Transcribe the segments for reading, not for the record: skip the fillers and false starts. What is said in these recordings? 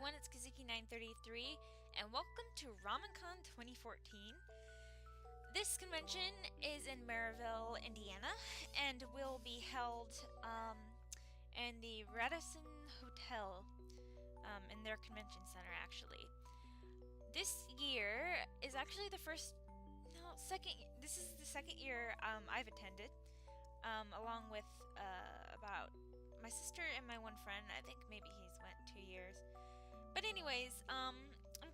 everyone, it's Kazuki933, and welcome to Ramencon 2014. This convention is in Maryville, Indiana, and will be held in the Radisson Hotel in their convention center, actually. This year is actually this is the second year I've attended, along with about my sister and my one friend. I think maybe he's went 2 years. But anyways, I'm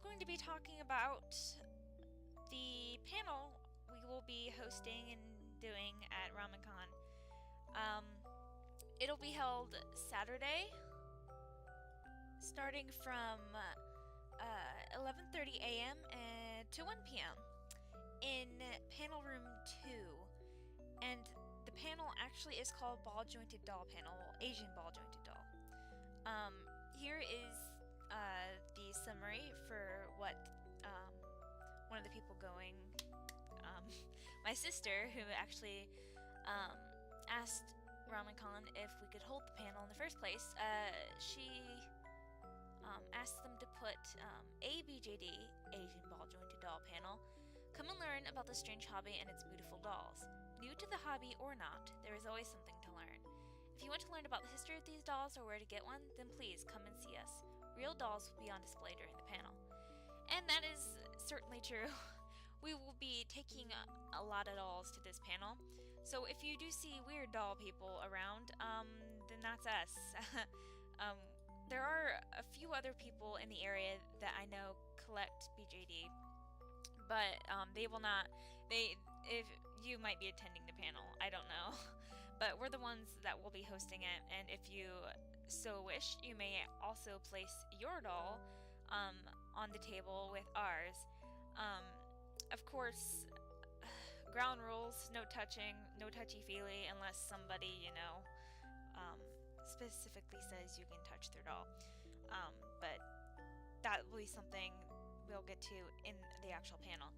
going to be talking about the panel we will be hosting and doing at Ramencon. It'll be held Saturday, starting from 11:30 a.m. to 1 p.m. in panel room 2. And the panel actually is called Ball Jointed Doll Panel, Asian Ball Jointed Doll. Here is the summary for what one of the people going, my sister, who actually asked Ramencon if we could hold the panel in the first place. She asked them to put a BJD, Asian Ball Jointed Doll Panel. Come and learn about the strange hobby and its beautiful dolls. New to the hobby or not, there is always something to learn. If you want to learn about the history of these dolls or where to get one, then please come and see us. Real dolls will be on display during the panel. And that is certainly true. We will be taking a lot of dolls to this panel. So if you do see weird doll people around, then that's us. There are a few other people in the area that I know collect BJD. But they will not. If you might be attending the panel, I don't know. But we're the ones that will be hosting it, and if you so wish, you may also place your doll on the table with ours. Of course, ground rules: no touching, no touchy-feely, unless somebody specifically says you can touch their doll. But that will be something we'll get to in the actual panel.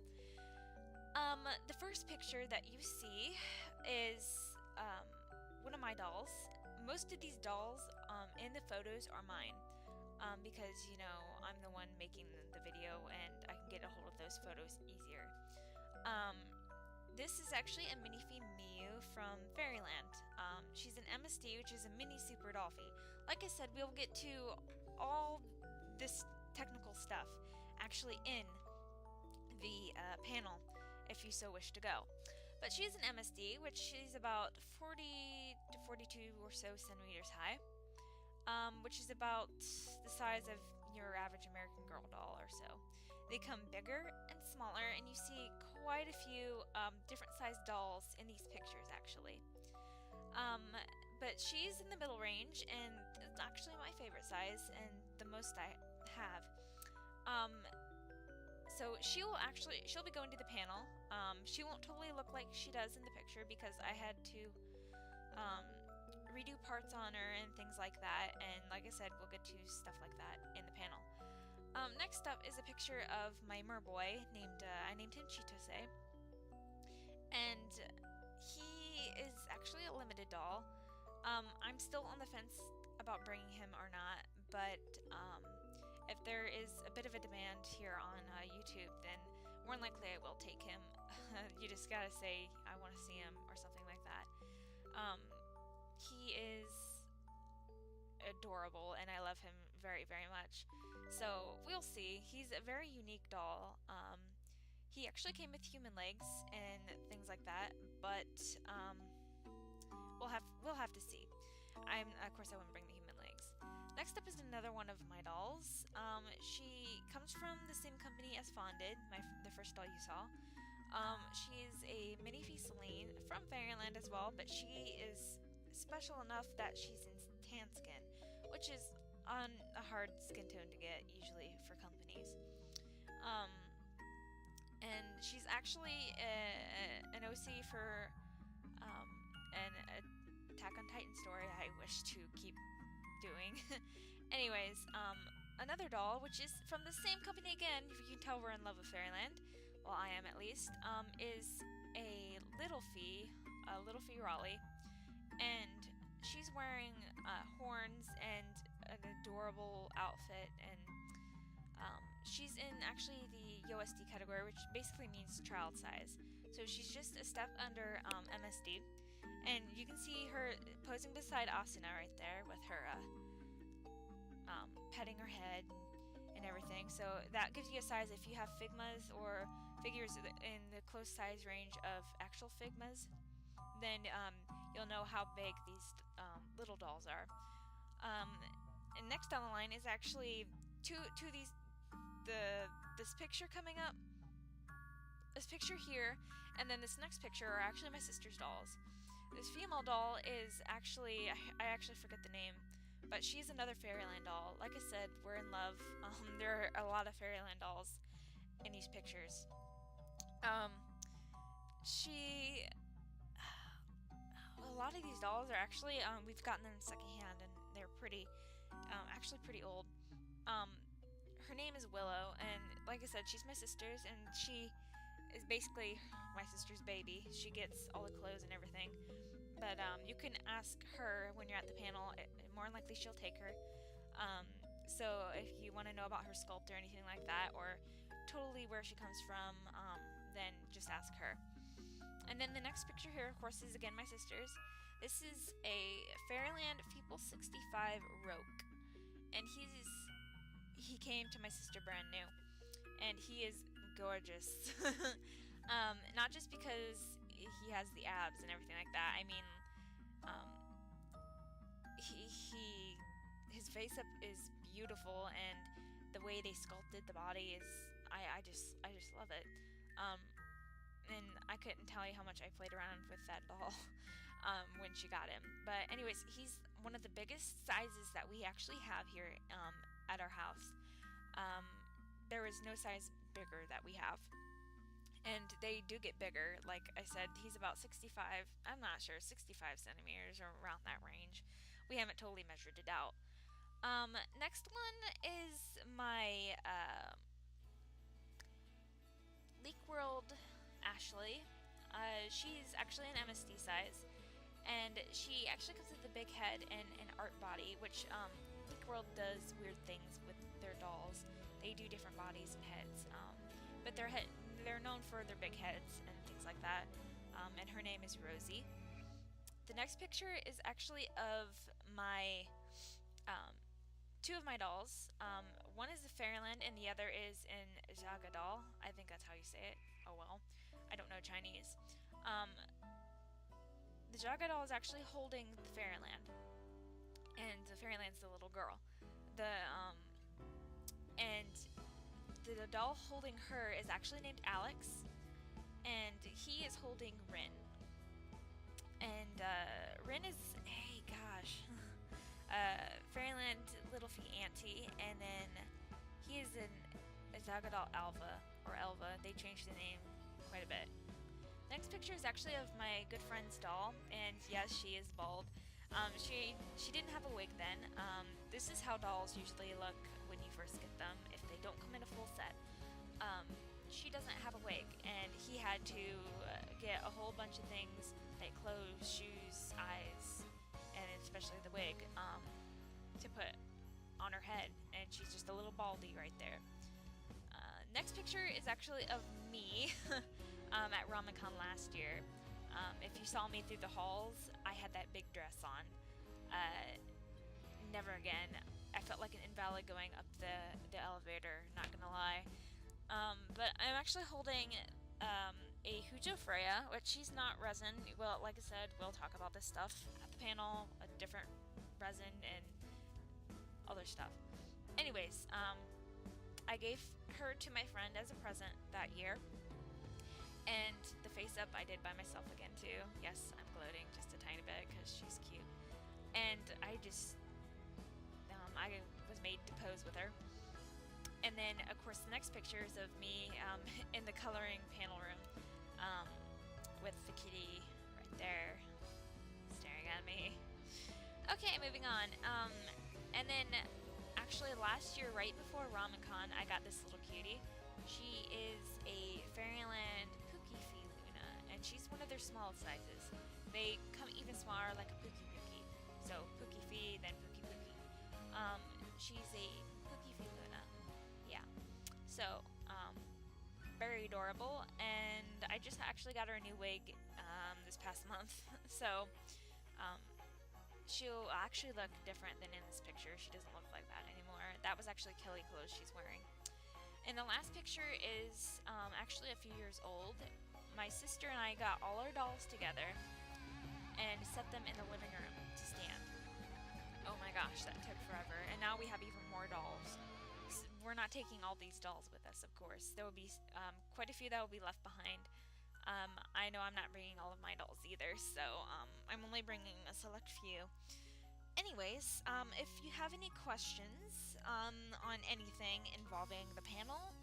The first picture that you see is one of my dolls. Most of these dolls in the photos are mine, because I'm the one making the video and I can get a hold of those photos easier. This is actually a minifee Miu from Fairyland. She's an MSD, which is a mini super dollfie. Like I said, we'll get to all this technical stuff actually in the panel if you so wish to go. But she's an MSD, which she's about 40 to 42 or so centimeters high, which is about the size of your average American Girl doll or so. They come bigger and smaller, and you see quite a few different sized dolls in these pictures actually. But she's in the middle range, and it's actually my favorite size and the most I have. So she'll be going to the panel. She won't totally look like she does in the picture because I had to redo parts on her and things like that, and like I said, we'll get to stuff like that in the panel. Next up is a picture of my merboy I named him Chitose, and he is actually a limited doll. I'm still on the fence about bringing him or not, but if there is a bit of a demand here on YouTube, then more than likely I will take him. You just gotta say, I want to see him, or something like that. He is adorable, and I love him very, very much. So we'll see. He's a very unique doll. He actually came with human legs and things like that, but we'll have to see. Of course, I wouldn't bring the human legs. Next up is another one of my dolls. She comes from the same company as Fondid, the first doll you saw. She is a minifee Celine from Fairyland as well, but she is special enough that she's in tan skin, which is on a hard skin tone to get usually for companies. And she's actually an OC for an Attack on Titan story I wish to keep doing. Anyways, another doll, which is from the same company again, if you can tell we're in love with Fairyland, well, I am at least, is a Little Fee Raleigh, and she's wearing horns and an adorable outfit, and she's in actually the USD category, which basically means child size. So she's just a step under MSD, and you can see her posing beside Asuna right there with her petting her head and everything. So that gives you a size if you have Figmas or figures in the close size range of actual Figmas, then you'll know how big these little dolls are. And next down the line is actually two of these, this picture coming up, this picture here, and then this next picture are actually my sister's dolls. This female doll is actually, I actually forget the name, but she's another Fairyland doll. Like I said, we're in love. There are a lot of Fairyland dolls in these pictures. A lot of these dolls are actually, we've gotten them secondhand, and they're actually pretty old. Her name is Willow, and like I said, she's my sister's, and she is basically my sister's baby. She gets all the clothes and everything. But you can ask her when you're at the panel. More than likely, she'll take her. So if you want to know about her sculpt or anything like that, or totally where she comes from, then just ask her. And then the next picture here, of course, is again my sister's. This is a Fairyland People 65 Roke, and he came to my sister brand new, and he is gorgeous. Not just because he has the abs and everything like that. I mean, his face up is beautiful, and the way they sculpted the body is, I just love it. And I couldn't tell you how much I played around with that doll when she got him. But anyways, he's one of the biggest sizes that we actually have here at our house. There is no size bigger that we have. And they do get bigger. Like I said, he's about 65, I'm not sure, 65 centimeters or around that range. We haven't totally measured it out. Next one is my Leak World Ashley. She's actually an MSD size, and she actually comes with a big head and an art body, which Leak World does weird things with their dolls. They do different bodies and heads, but they're known for their big heads and things like that. And her name is Rosie. The next picture is actually of my two of my dolls. One is a Fairyland, and the other is an Jaga doll. I think that's how you say it. Oh well, I don't know Chinese. The Jaga doll is actually holding the Fairyland, and the Fairyland's the little girl. And the doll holding her is actually named Alex, and he is holding Rin. And Rin is, hey gosh, Fairyland Little Feet Auntie, and then he is a Zaga doll Elva. They changed the name quite a bit. Next picture is actually of my good friend's doll, and yes, she is bald. She didn't have a wig then. This is how dolls usually look when you first get them, if they don't come in a full set. She doesn't have a wig, and he had to get a whole bunch of things like clothes, shoes, eyes, and especially the wig to put on her head, and she's just a little baldy right there. Next picture is actually of me at Ramencon last year. If you saw me through the halls, I had that big dress on. Never again. I felt like an invalid going up the elevator, not gonna lie. But I'm actually holding a Hujo Freya, which she's not resin. Well, like I said, we'll talk about this stuff at the panel, a different resin and other stuff. Anyways, I gave her to my friend as a present that year. And the face up I did by myself again too. Yes, I'm gloating just a tiny bit because she's cute. And I was made to pose with her. And then, of course, the next picture is of me in the coloring panel room with the kitty right there staring at me. Okay, moving on. And then, actually, last year, right before Ramencon, I got this little cutie. She is a Fairyland Pookie Fee Luna, and she's one of their small sizes. They come even smaller, like a Pookie Pookie. So, Pookie Fee, then Pookie Pookie. She's a Cookie Luna. Yeah. So, very adorable, and I just actually got her a new wig this past month. So, um, she'll actually look different than in this picture. She doesn't look like that anymore. That was actually Kelly clothes she's wearing. And the last picture is actually a few years old. My sister and I got all our dolls together and set them in the living room to stand. Oh my gosh, that took forever. And now we have even more dolls. We're not taking all these dolls with us, of course. There will be quite a few that will be left behind. I know I'm not bringing all of my dolls either, so I'm only bringing a select few. Anyways, if you have any questions on anything involving the panel,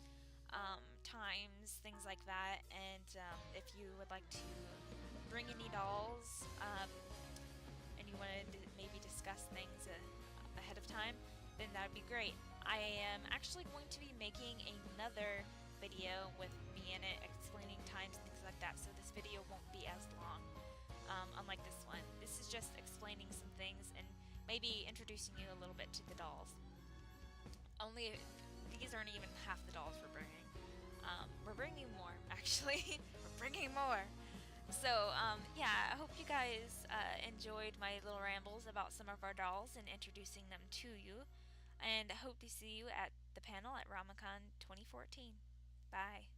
times, things like that, and if you would like to bring any dolls, and you wanted to maybe discuss things ahead of time, then that would be great. I am actually going to be making another video with me in it explaining times and things like that, so this video won't be as long, unlike this one. This is just explaining some things and maybe introducing you a little bit to the dolls. Only these aren't even half the dolls we're bringing. We're bringing more, actually. We're bringing more. So, yeah, I hope you guys enjoyed my little rambles about some of our dolls and introducing them to you. And I hope to see you at the panel at Ramencon 2014. Bye.